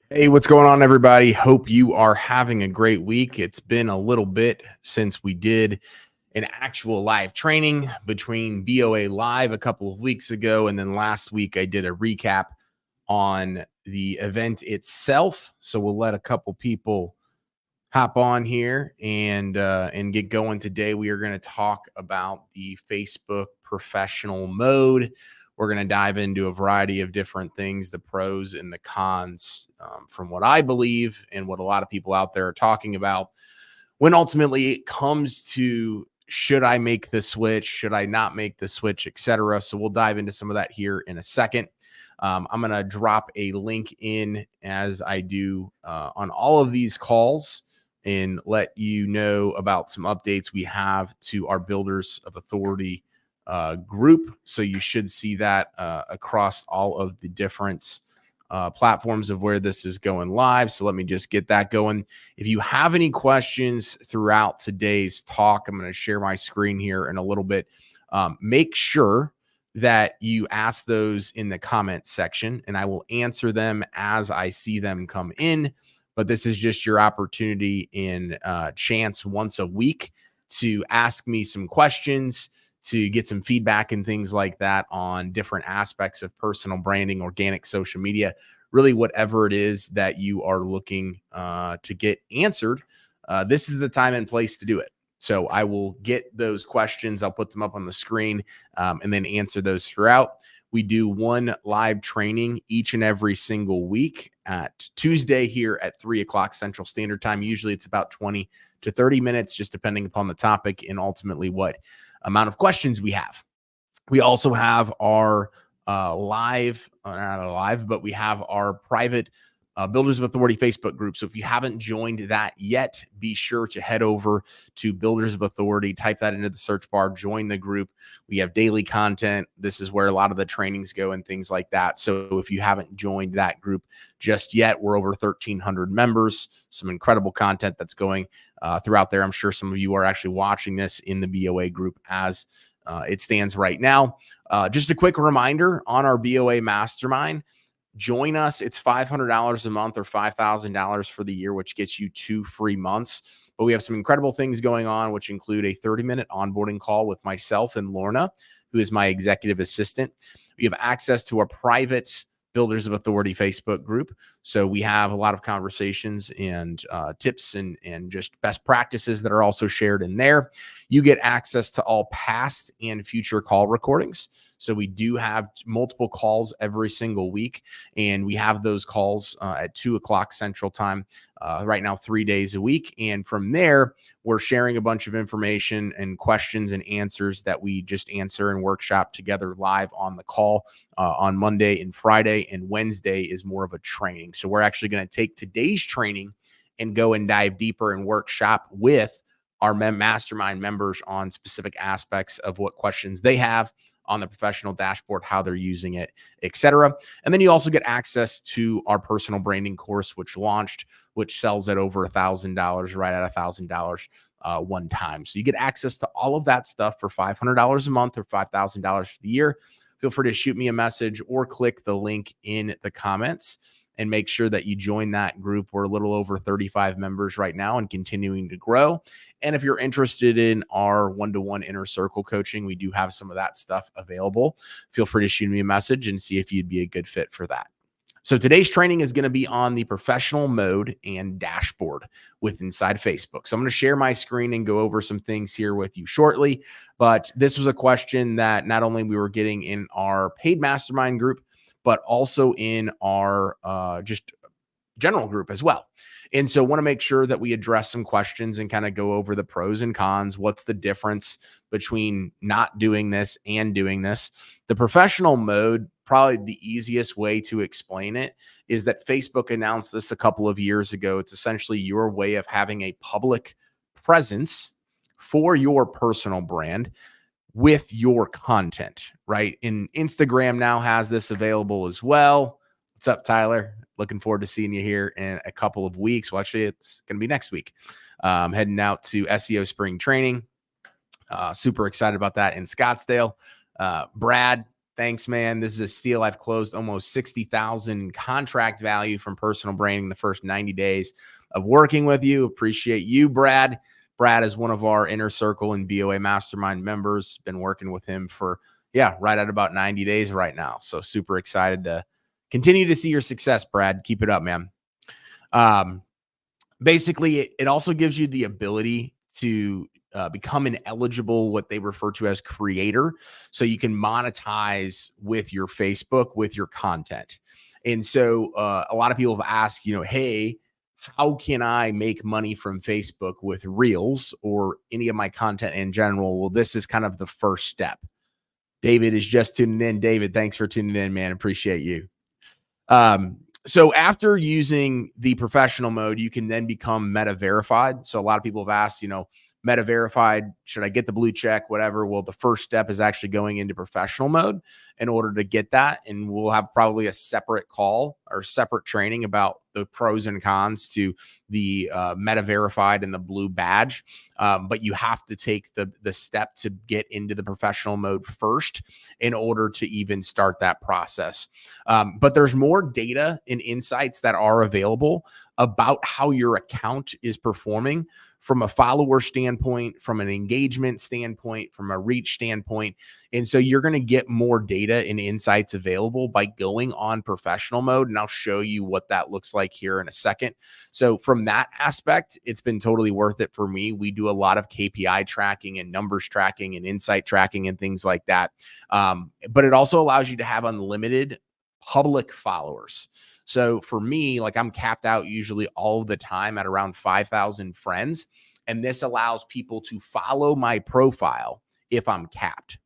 Hey, what's going on, everybody? Hope you are having a great week. It's been a little bit since we did an actual live training between BOA Live a couple of weeks ago. And then last week, I did a recap on the event itself. So we'll let a couple people hop on here and get going. Today we are going to talk about the Facebook professional mode. We're going to dive into a variety of different things, the pros and the cons, from what I believe and what a lot of people out there are talking about when ultimately it comes to should I make the switch, should I not make the switch, etc. So we'll dive into some of that here in a second. I'm going to drop a link in as I do on all of these calls and let you know about some updates we have to our Builders of Authority group. So you should see that across all of the different platforms of where this is going live. So let me just get that going. If you have any questions throughout today's talk, I'm going to share my screen here in a little bit. Make sure that you ask those in the comment section and I will answer them as I see them come in. But this is just your opportunity in chance once a week to ask me some questions, to get some feedback and things like that on different aspects of personal branding, organic social media, really whatever it is that you are looking to get answered. This is the time and place to do it. So I will get those questions. I'll put them up on the screen and then answer those throughout. We do one live training each and every single week at Tuesday here at 3 o'clock Central Standard Time. Usually it's about 20 to 30 minutes, just depending upon the topic and ultimately what amount of questions we have. We also have our not live, but we have our private Builders of Authority Facebook group. So if you haven't joined that yet, be sure to head over to Builders of Authority, type that into the search bar, join the group. We have daily content. This is where a lot of the trainings go and things like that. So if you haven't joined that group just yet, we're over 1,300 members, some incredible content that's going throughout there. I'm sure some of you are actually watching this in the BOA group as it stands right now. Just a quick reminder on our BOA Mastermind, join us. It's $500 a month or $5,000 for the year, which gets you 2 free months. But we have some incredible things going on, which include a 30-minute onboarding call with myself and Lorna, who is my executive assistant. We have access to our private Builders of Authority Facebook group. So we have a lot of conversations and tips and just best practices that are also shared in there. You get access to all past and future call recordings. So we do have multiple calls every single week, and we have those calls at 2 o'clock Central Time right now, 3 days a week. And from there, we're sharing a bunch of information and questions and answers that we just answer and workshop together live on the call on Monday and Friday, and Wednesday is more of a training. So we're actually going to take today's training and go and dive deeper and workshop with our mastermind members on specific aspects of what questions they have on the professional dashboard, how they're using it, etc. And then you also get access to our personal branding course, which launched, which sells at over $1,000, right at $1,000 one time. So you get access to all of that stuff for $500 a month or $5,000 for the year. Feel free to shoot me a message or click the link in the comments and make sure that you join that group. We're a little over 35 members right now and continuing to grow. And if you're interested in our one-to-one inner circle coaching, we do have some of that stuff available. Feel free to shoot me a message and see if you'd be a good fit for that. So today's training is going to be on the professional mode and dashboard with inside Facebook. So I'm going to share my screen and go over some things here with you shortly. But this was a question that not only we were getting in our paid mastermind group, but also in our just general group as well. And so want to make sure that we address some questions and kind of go over the pros and cons. What's the difference between not doing this and doing this? The professional mode, probably the easiest way to explain it is that Facebook announced this a couple of years ago. It's essentially your way of having a public presence for your personal brand with your content, right? And Instagram now has this available as well. What's up, Tyler? Looking forward to seeing you here in a couple of weeks. Well, actually, it's going to be next week. Heading out to SEO spring training. Super excited about that in Scottsdale. Brad, Thanks, man. This is a steal. I've closed almost 60,000 contract value from personal branding the first 90 days of working with you. Appreciate you, Brad. Brad is one of our inner circle and BOA Mastermind members. Been working with him for, right at about 90 days right now. So super excited to continue to see your success, Brad. Keep it up, man. Basically, it also gives you the ability to become an eligible, what they refer to as creator. So you can monetize with your Facebook, with your content. And so a lot of people have asked, hey, how can I make money from Facebook with Reels or any of my content in general? Well, this is kind of the first step. David is just tuning in. David, thanks for tuning in, man. Appreciate you. So after using the professional mode, you can then become meta verified. So a lot of people have asked, meta verified, should I get the blue check, whatever? Well, the first step is actually going into professional mode in order to get that. And we'll have probably a separate call or separate training about the pros and cons to the meta verified and the blue badge. But you have to take the step to get into the professional mode first in order to even start that process. But there's more data and insights that are available about how your account is performing from a follower standpoint, from an engagement standpoint, from a reach standpoint. And so you're going to get more data and insights available by going on professional mode. And I'll show you what that looks like here in a second. So from that aspect, it's been totally worth it for me. We do a lot of KPI tracking and numbers tracking and insight tracking and things like that. But it also allows you to have unlimited public followers. So for me, like I'm capped out usually all the time at around 5,000 friends. And this allows people to follow my profile if I'm capped.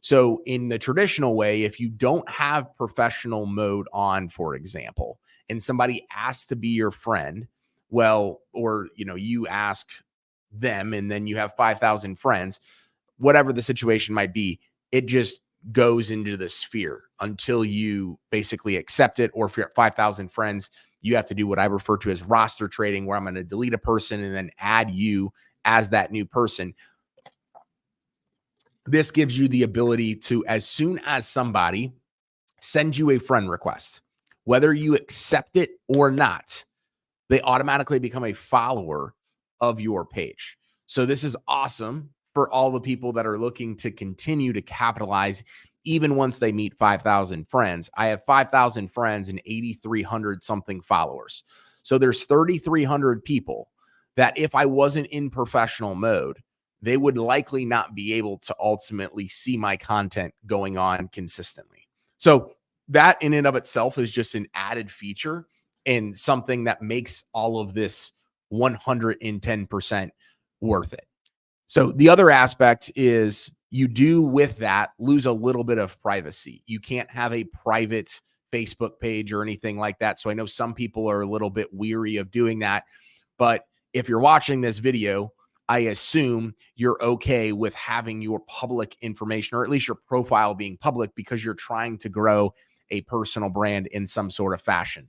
So in the traditional way, if you don't have professional mode on, for example, and somebody asks to be your friend, well, or, you ask them and then you have 5,000 friends, whatever the situation might be, it just goes into the sphere until you basically accept it. Or if you're at 5,000 friends, you have to do what I refer to as roster trading, where I'm going to delete a person and then add you as that new person. This gives you the ability to, as soon as somebody sends you a friend request, whether you accept it or not, they automatically become a follower of your page. So this is awesome for all the people that are looking to continue to capitalize even once they meet 5,000 friends. I have 5,000 friends and 8,300 something followers. So there's 3,300 people that if I wasn't in professional mode, they would likely not be able to ultimately see my content going on consistently. So that in and of itself is just an added feature and something that makes all of this 110% worth it. So the other aspect is you do with that lose a little bit of privacy. You can't have a private Facebook page or anything like that. So I know some people are a little bit weary of doing that, but if you're watching this video, I assume you're okay with having your public information, or at least your profile being public, because you're trying to grow a personal brand in some sort of fashion.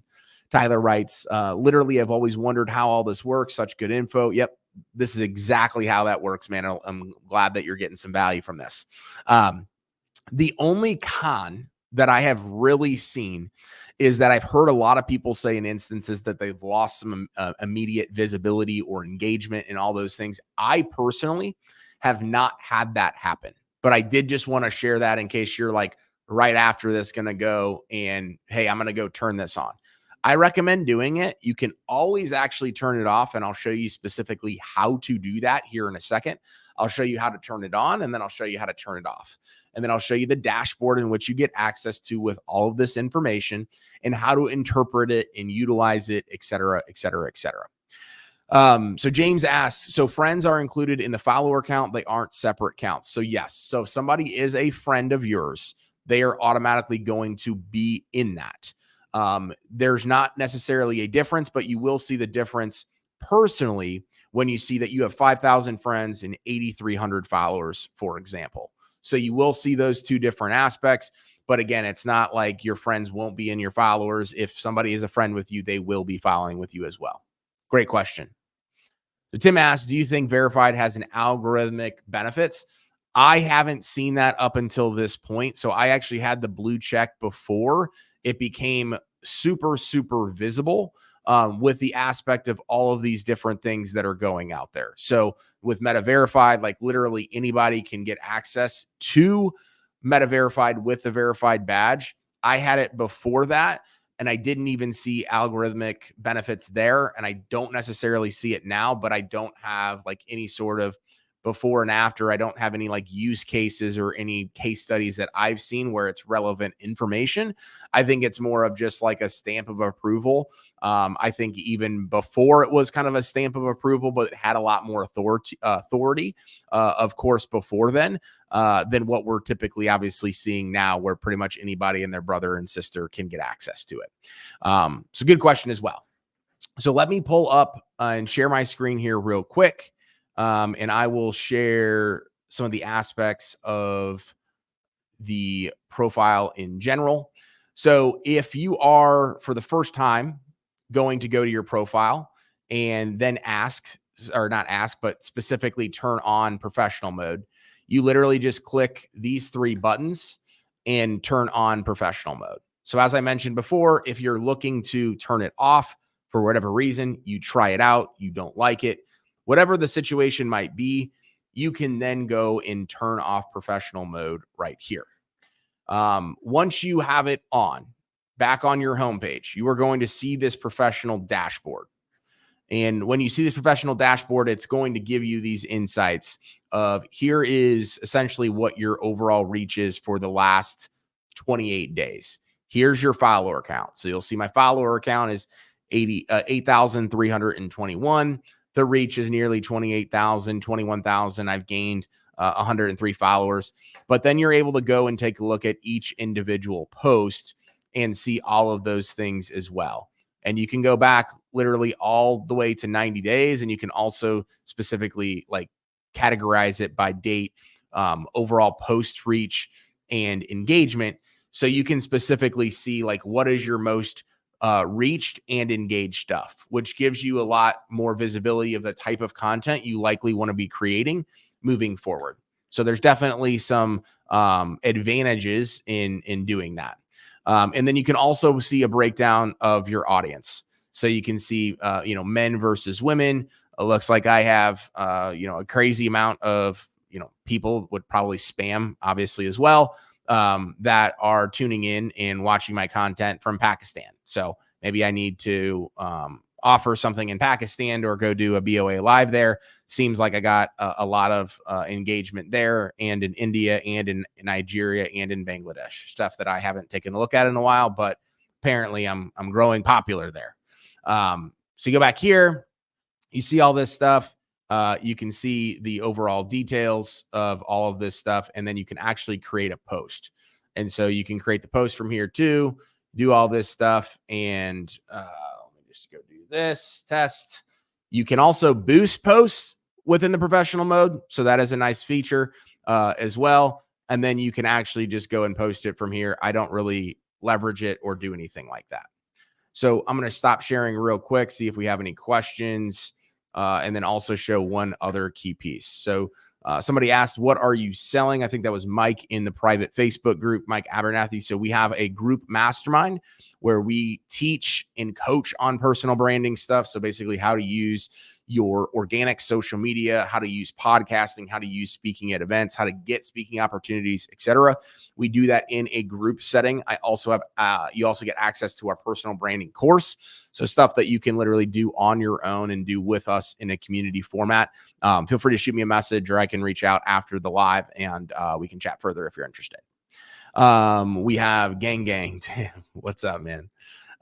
Tyler writes, literally, I've always wondered how all this works. Such good info. Yep. This is exactly how that works, man. I'm glad that you're getting some value from this. The only con that I have really seen is that I've heard a lot of people say in instances that they've lost some immediate visibility or engagement and all those things. I personally have not had that happen, but I did just want to share that in case you're like right after this going to go and, hey, I'm going to go turn this on. I recommend doing it. You can always actually turn it off, and I'll show you specifically how to do that here in a second. I'll show you how to turn it on, and then I'll show you how to turn it off. And then I'll show you the dashboard in which you get access to with all of this information and how to interpret it and utilize it, et cetera, et cetera, et cetera. So James asks, so friends are included in the follower count. They aren't separate counts. So yes. So if somebody is a friend of yours, they are automatically going to be in that. There's not necessarily a difference, but you will see the difference personally when you see that you have 5,000 friends and 8,300 followers, for example. So you will see those two different aspects. But again, it's not like your friends won't be in your followers. If somebody is a friend with you, they will be following with you as well. Great question. So Tim asks, do you think verified has an algorithmic benefits? I haven't seen that up until this point. So I actually had the blue check before it became super, super visible, with the aspect of all of these different things that are going out there. So with Meta Verified, like literally anybody can get access to Meta Verified with the verified badge. I had it before that, and I didn't even see algorithmic benefits there. And I don't necessarily see it now, but I don't have like any sort of before and after. I don't have any like use cases or any case studies that I've seen where it's relevant information. I think it's more of just like a stamp of approval. I think even before it was kind of a stamp of approval, but it had a lot more authority, of course, before then, than what we're typically obviously seeing now, where pretty much anybody and their brother and sister can get access to it. So good question as well. So let me pull up and share my screen here real quick. And I will share some of the aspects of the profile in general. So if you are for the first time going to go to your profile and then but specifically turn on professional mode, you literally just click these three buttons and turn on professional mode. So as I mentioned before, if you're looking to turn it off for whatever reason, you try it out, you don't like it, whatever the situation might be, you can then go and turn off professional mode right here. Once you have it on, back on your homepage, you are going to see this professional dashboard. And when you see this professional dashboard, it's going to give you these insights of here is essentially what your overall reach is for the last 28 days. Here's your follower count. So you'll see my follower count is 8,321. The reach is nearly 28,000, 21,000. I've gained 103 followers. But then you're able to go and take a look at each individual post and see all of those things as well. And you can go back literally all the way to 90 days. And you can also specifically like categorize it by date, overall post reach and engagement. So you can specifically see like what is your most reached and engaged stuff, which gives you a lot more visibility of the type of content you likely want to be creating moving forward. So there's definitely some advantages in doing that. And then you can also see a breakdown of your audience. So you can see, men versus women. It looks like I have, a crazy amount of, people would probably spam, obviously, as well, that are tuning in and watching my content from Pakistan. So maybe I need to offer something in Pakistan or go do a BOA live there. Seems like I got a lot of engagement there, and in India and in Nigeria and in Bangladesh, stuff that I haven't taken a look at in a while, but apparently I'm growing popular there. So you go back here, you see all this stuff. You can see the overall details of all of this stuff, and then you can actually create a post. And so you can create the post from here too, do all this stuff, and let me just go do this test. You can also boost posts within the professional mode. So that is a nice feature as well. And then you can actually just go and post it from here. I don't really leverage it or do anything like that. So I'm going to stop sharing real quick, see if we have any questions, and then also show one other key piece. So somebody asked, what are you selling? I think that was Mike in the private Facebook group, Mike Abernathy. So we have a group mastermind where we teach and coach on personal branding stuff. So basically how to use your organic social media, how to use podcasting, how to use speaking at events, how to get speaking opportunities, etc. We do that in a group setting. I also have, you also get access to our personal branding course. So stuff that you can literally do on your own and do with us in a community format. Feel free to shoot me a message, or I can reach out after the live and we can chat further if you're interested. We have Gang. What's up, man?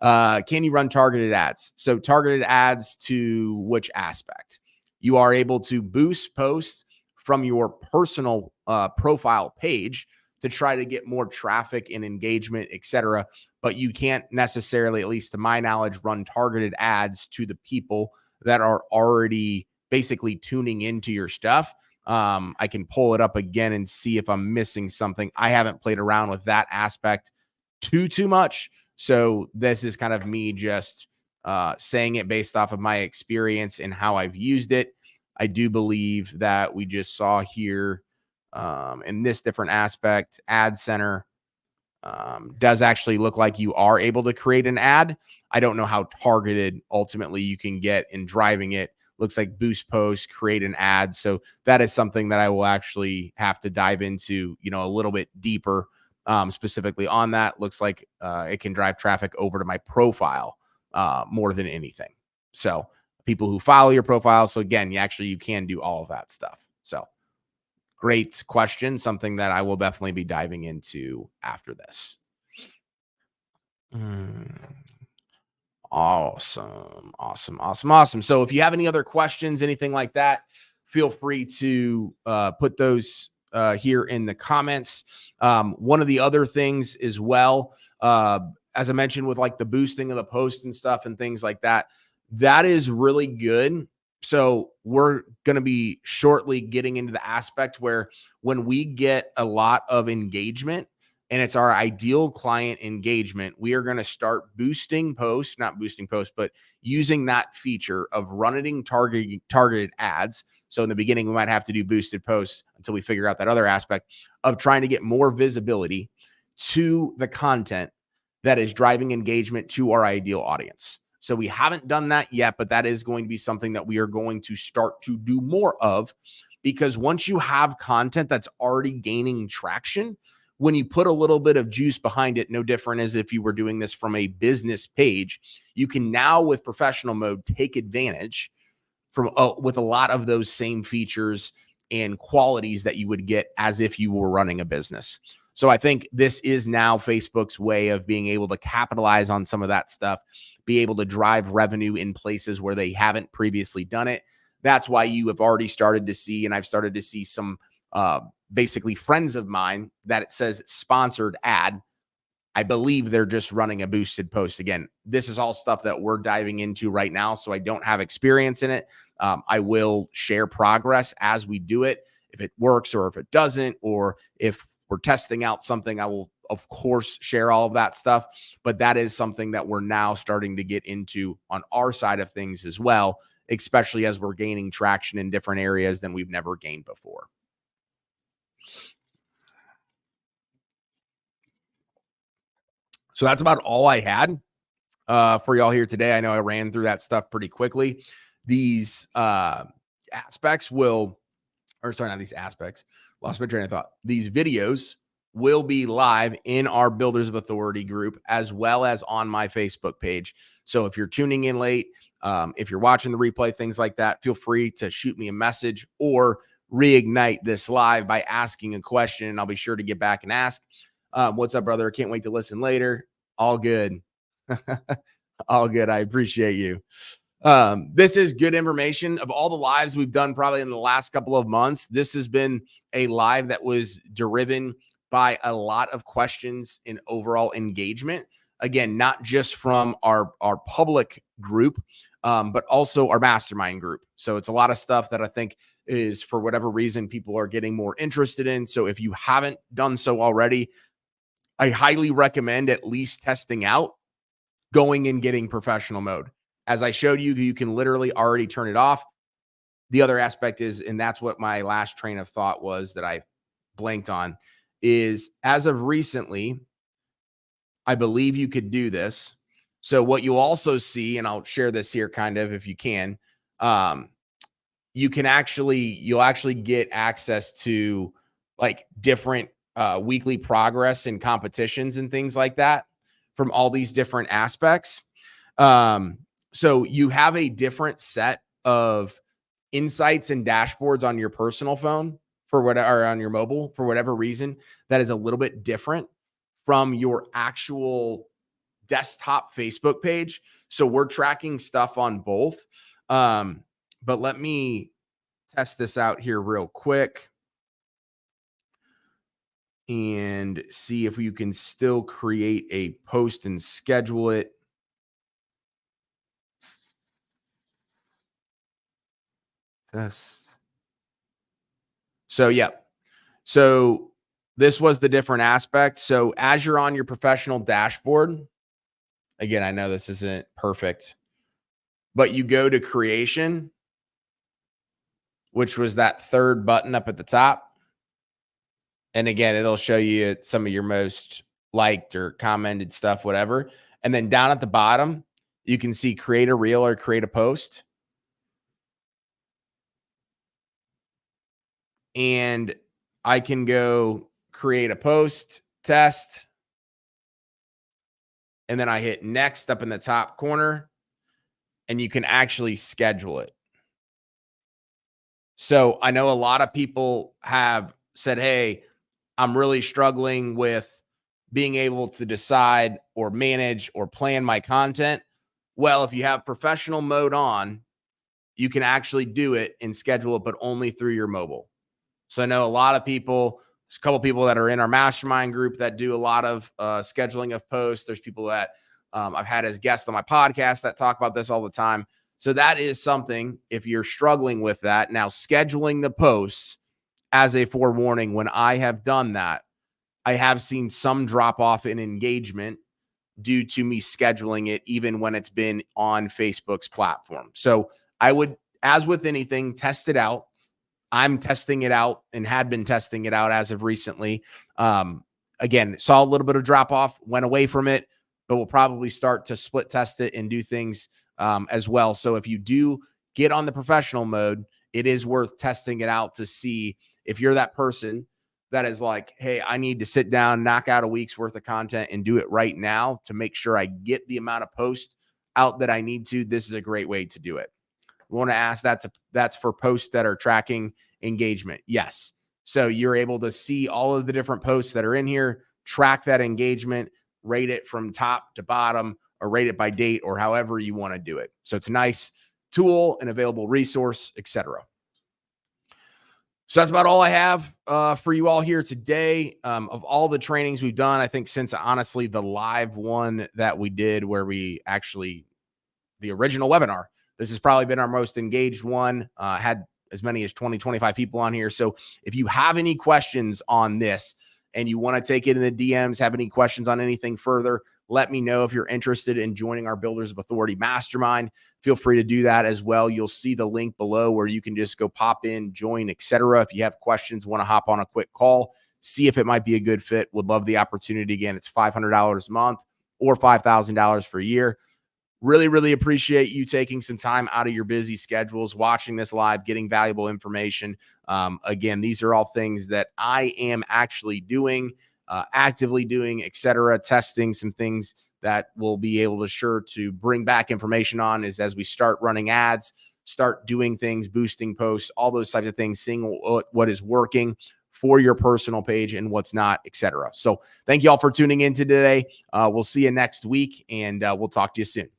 Can you run targeted ads? So targeted ads to which aspect? You are able to boost posts from your personal profile page to try to get more traffic and engagement, etc. But you can't necessarily, at least to my knowledge, run targeted ads to the people that are already basically tuning into your stuff. I can pull it up again and see if I'm missing something. I haven't played around with that aspect too much. So this is kind of me just saying it based off of my experience and how I've used it. I do believe that we just saw here In this different aspect, ad center does actually look like you are able to create an ad. I don't know how targeted ultimately you can get in driving it. Looks like boost post, create an ad. So that is something that I will actually have to dive into, a little bit deeper, specifically on that. Looks like it can drive traffic over to my profile more than anything. So people who follow your profile. So again, you can do all of that stuff. So great question. Something that I will definitely be diving into after this. Mm. Awesome. Awesome. Awesome. Awesome. So if you have any other questions, anything like that, feel free to put those here in the comments. One of the other things as well, as I mentioned with like the boosting of the post and stuff and things like that, that is really good. So we're going to be shortly getting into the aspect where when we get a lot of engagement, and it's our ideal client engagement, we are going to start boosting posts, not boosting posts, but using that feature of running targeted ads. So in the beginning, we might have to do boosted posts until we figure out that other aspect of trying to get more visibility to the content that is driving engagement to our ideal audience. So we haven't done that yet, but that is going to be something that we are going to start to do more of, because once you have content that's already gaining traction, when you put a little bit of juice behind it, no different as if you were doing this from a business page, you can now with professional mode take advantage from with a lot of those same features and qualities that you would get as if you were running a business. So I think this is now Facebook's way of being able to capitalize on some of that stuff, be able to drive revenue in places where they haven't previously done it. That's why you have already started to see, and I've started to see some basically friends of mine that it says sponsored ad. I believe they're just running a boosted post. Again, this is all stuff that we're diving into right now, so I don't have experience in it. I will share progress as we do it. If it works or if it doesn't, or if we're testing out something, I will, of course, share all of that stuff. But that is something that we're now starting to get into on our side of things as well, especially as we're gaining traction in different areas than we've never gained before. So that's about all I had for y'all here today. I know I ran through that stuff pretty quickly. These aspects will, or sorry, not these aspects, lost my train of thought. These videos will be live in our Builders of Authority group, as well as on my Facebook page. So if you're tuning in late, if you're watching the replay, things like that, feel free to shoot me a message or reignite this live by asking a question, and I'll be sure to get back and ask. What's up, brother? Can't wait to listen later. All good. All good. I appreciate you. This is good information. Of all the lives we've done probably in the last couple of months, this has been a live that was driven by a lot of questions and overall engagement. Again, not just from our public group, but also our mastermind group. So it's a lot of stuff that I think is, for whatever reason, people are getting more interested in. So if you haven't done so already, I highly recommend at least testing out going and getting professional mode. As I showed you, you can literally already turn it off. The other aspect is, and that's what my last train of thought was that I blanked on, is as of recently, I believe you could do this. So what you'll also see, and I'll share this here kind of if you can, you'll actually get access to like different weekly progress and competitions and things like that from all these different aspects. So you have a different set of insights and dashboards on your personal phone for whatever, or on your mobile for whatever reason, that is a little bit different from your actual desktop Facebook page. So we're tracking stuff on both. But let me test this out here real quick and see if you can still create a post and schedule it. Test. So, yeah. So this was the different aspect. So as you're on your professional dashboard, again, I know this isn't perfect, but you go to creation, which was that third button up at the top. And again, it'll show you some of your most liked or commented stuff, whatever. And then down at the bottom, you can see create a reel or create a post. And I can go create a post, test, and then I hit next up in the top corner, and you can actually schedule it. So I know a lot of people have said, hey, I'm really struggling with being able to decide or manage or plan my content. Well, if you have professional mode on, you can actually do it and schedule it, but only through your mobile. So I know a lot of people, there's a couple people that are in our mastermind group that do a lot of scheduling of posts. There's people that I've had as guests on my podcast that talk about this all the time. So that is something, if you're struggling with that, now scheduling the posts as a forewarning, when I have done that, I have seen some drop off in engagement due to me scheduling it, even when it's been on Facebook's platform. So I would, as with anything, test it out. I'm testing it out and had been testing it out as of recently. Again, saw a little bit of drop off, went away from it, but we'll probably start to split test it and do things as well. So if you do get on the professional mode, it is worth testing it out to see if you're that person that is like, hey, I need to sit down, knock out a week's worth of content and do it right now to make sure I get the amount of posts out that I need to. This is a great way to do it. We want to ask that's for posts that are tracking engagement. Yes. So you're able to see all of the different posts that are in here, track that engagement, rate it from top to bottom, or rate it by date, or however you want to do it. So it's a nice tool, an available resource, etc. So that's about all I have for you all here today. Of all the trainings we've done, I think since honestly the live one that we did where we actually, the original webinar, this has probably been our most engaged one. Had as many as 20, 25 people on here. So if you have any questions on this and you want to take it in the DMs, have any questions on anything further, let me know. If you're interested in joining our Builders of Authority Mastermind, feel free to do that as well. You'll see the link below where you can just go pop in, join, etc. If you have questions, want to hop on a quick call, see if it might be a good fit. Would love the opportunity. Again, it's $500 a month or $5,000 for a year. Really, really appreciate you taking some time out of your busy schedules, watching this live, getting valuable information. Again, these are all things that I am actually doing, actively doing, etc. Testing some things that we'll be able to sure to bring back information on is as we start running ads, start doing things, boosting posts, all those types of things, seeing what is working for your personal page and what's not, etc. So thank you all for tuning in today. We'll see you next week, and we'll talk to you soon.